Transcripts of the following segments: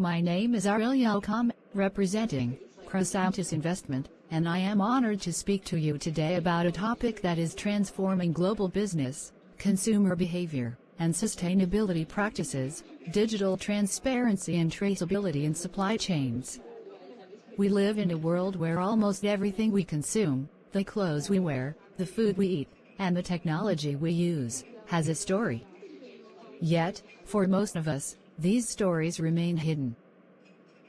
My name is Ariel, representing Chrissantus Investment, and I am honored to speak to you today about a topic that is transforming global business, consumer behavior, and sustainability practices: digital transparency and traceability in supply chains. We live in a world where almost everything we consume, the clothes we wear, the food we eat, and the technology we use, has a story. Yet, for most of us, these stories remain hidden.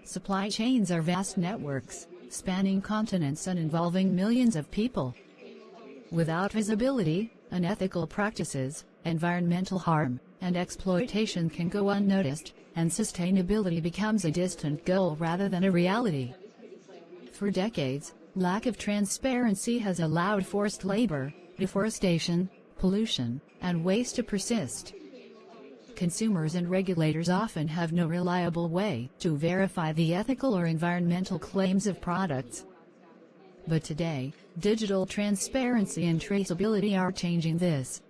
Supply chains are vast networks, spanning continents and involving millions of people. Without visibility, unethical practices, environmental harm, and exploitation can go unnoticed, and sustainability becomes a distant goal rather than a reality. For decades, lack of transparency has allowed forced labor, deforestation, pollution, and waste to persist. Consumers and regulators often have no reliable way to verify the ethical or environmental claims of products. But today, digital transparency and traceability are changing this.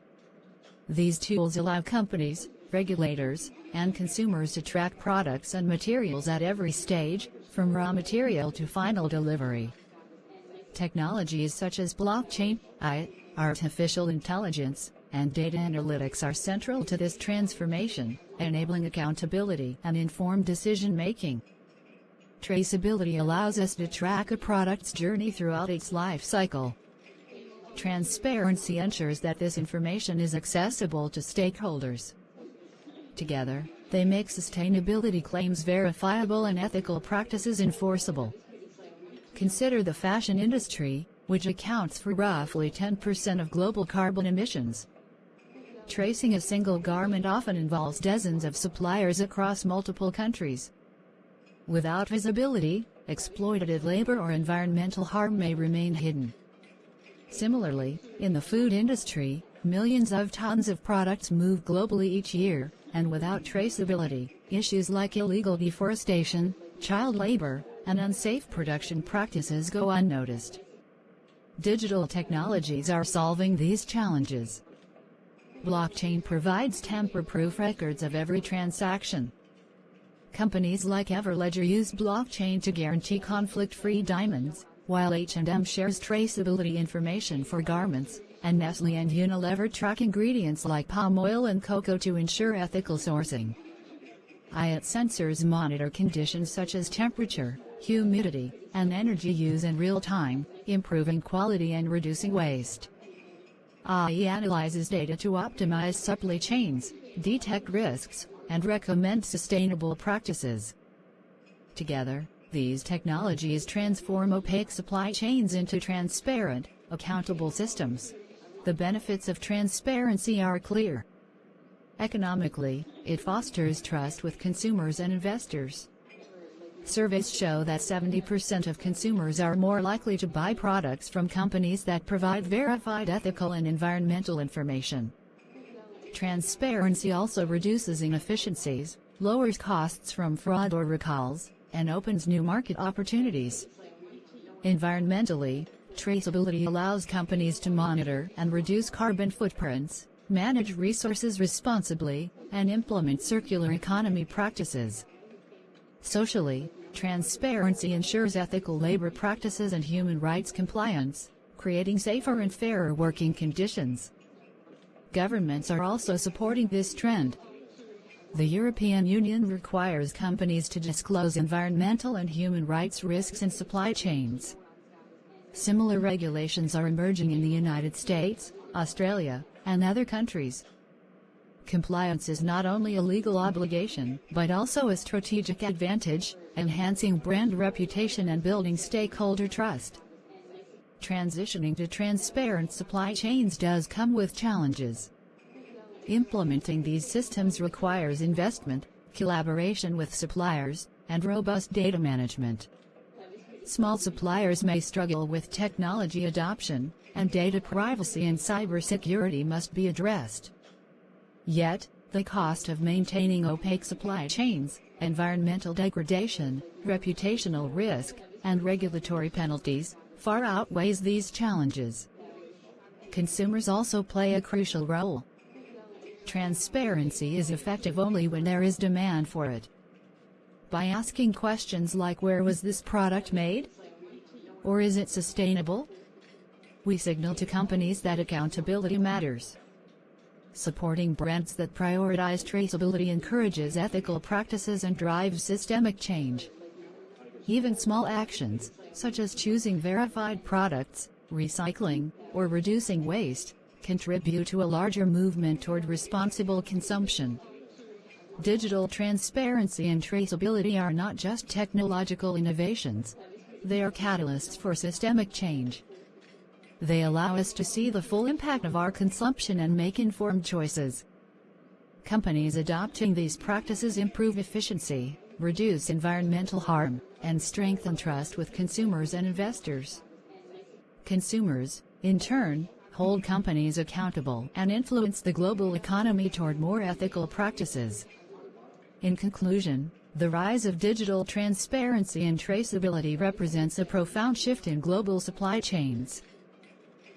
These tools allow companies, regulators, and consumers to track products and materials at every stage, from raw material to final delivery. Technologies such as blockchain, AI, artificial intelligence, and data analytics are central to this transformation, enabling accountability and informed decision-making. Traceability allows us to track a product's journey throughout its life cycle. Transparency ensures that this information is accessible to stakeholders. Together, they make sustainability claims verifiable and ethical practices enforceable. Consider the fashion industry, which accounts for roughly 10% of global carbon emissions. Tracing a single garment often involves dozens of suppliers across multiple countries. Without visibility, exploitative labor or environmental harm may remain hidden. Similarly, in the food industry, millions of tons of products move globally each year, and without traceability, issues like illegal deforestation, child labor, and unsafe production practices go unnoticed. Digital technologies are solving these challenges. Blockchain provides tamper-proof records of every transaction. Companies like Everledger use blockchain to guarantee conflict-free diamonds, while H&M shares traceability information for garments, and Nestle and Unilever track ingredients like palm oil and cocoa to ensure ethical sourcing. IoT sensors monitor conditions such as temperature, humidity, and energy use in real time, improving quality and reducing waste. AI analyzes data to optimize supply chains, detect risks, and recommend sustainable practices. Together, these technologies transform opaque supply chains into transparent, accountable systems. The benefits of transparency are clear. Economically, it fosters trust with consumers and investors. Surveys show that 70% of consumers are more likely to buy products from companies that provide verified ethical and environmental information. Transparency also reduces inefficiencies, lowers costs from fraud or recalls, and opens new market opportunities. Environmentally, traceability allows companies to monitor and reduce carbon footprints, manage resources responsibly, and implement circular economy practices. Socially, transparency ensures ethical labor practices and human rights compliance, creating safer and fairer working conditions. Governments are also supporting this trend. The European Union requires companies to disclose environmental and human rights risks in supply chains. Similar regulations are emerging in the United States, Australia, and other countries. Compliance is not only a legal obligation, but also a strategic advantage, enhancing brand reputation and building stakeholder trust. Transitioning to transparent supply chains does come with challenges. Implementing these systems requires investment, collaboration with suppliers, and robust data management. Small suppliers may struggle with technology adoption, and data privacy and cybersecurity must be addressed. Yet, the cost of maintaining opaque supply chains, environmental degradation, reputational risk, and regulatory penalties far outweighs these challenges. Consumers also play a crucial role. Transparency is effective only when there is demand for it. by asking questions like, where was this product made? Or is it sustainable? We signal to companies that accountability matters. Supporting brands that prioritize traceability encourages ethical practices and drives systemic change. Even small actions, such as choosing verified products, recycling, or reducing waste, contribute to a larger movement toward responsible consumption. Digital transparency and traceability are not just technological innovations. They are catalysts for systemic change. They allow us to see the full impact of our consumption and make informed choices. Companies adopting these practices improve efficiency, reduce environmental harm, and strengthen trust with consumers and investors. Consumers, in turn, hold companies accountable and influence the global economy toward more ethical practices. In conclusion, the rise of digital transparency and traceability represents a profound shift in global supply chains.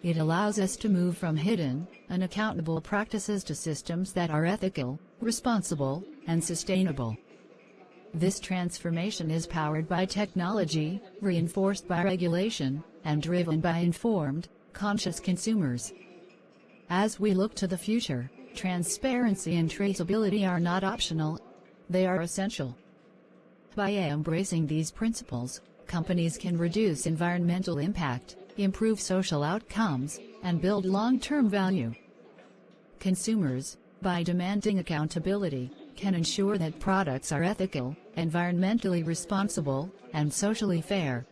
It allows us to move from hidden, unaccountable practices to systems that are ethical, responsible, and sustainable. This transformation is powered by technology, reinforced by regulation, and driven by informed, conscious consumers. As we look to the future, transparency and traceability are not optional, they are essential. By embracing these principles, companies can reduce environmental impact, improve social outcomes, and build long-term value. Consumers, by demanding accountability, can ensure that products are ethical, environmentally responsible, and socially fair.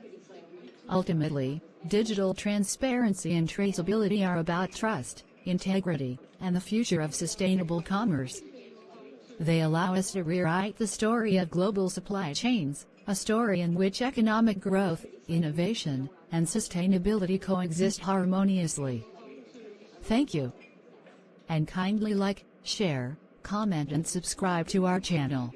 Ultimately, digital transparency and traceability are about trust, integrity, and the future of sustainable commerce. They allow us to rewrite the story of global supply chains, a story in which economic growth, innovation, and sustainability coexist harmoniously. Thank you. And kindly like, share, comment and subscribe to our channel.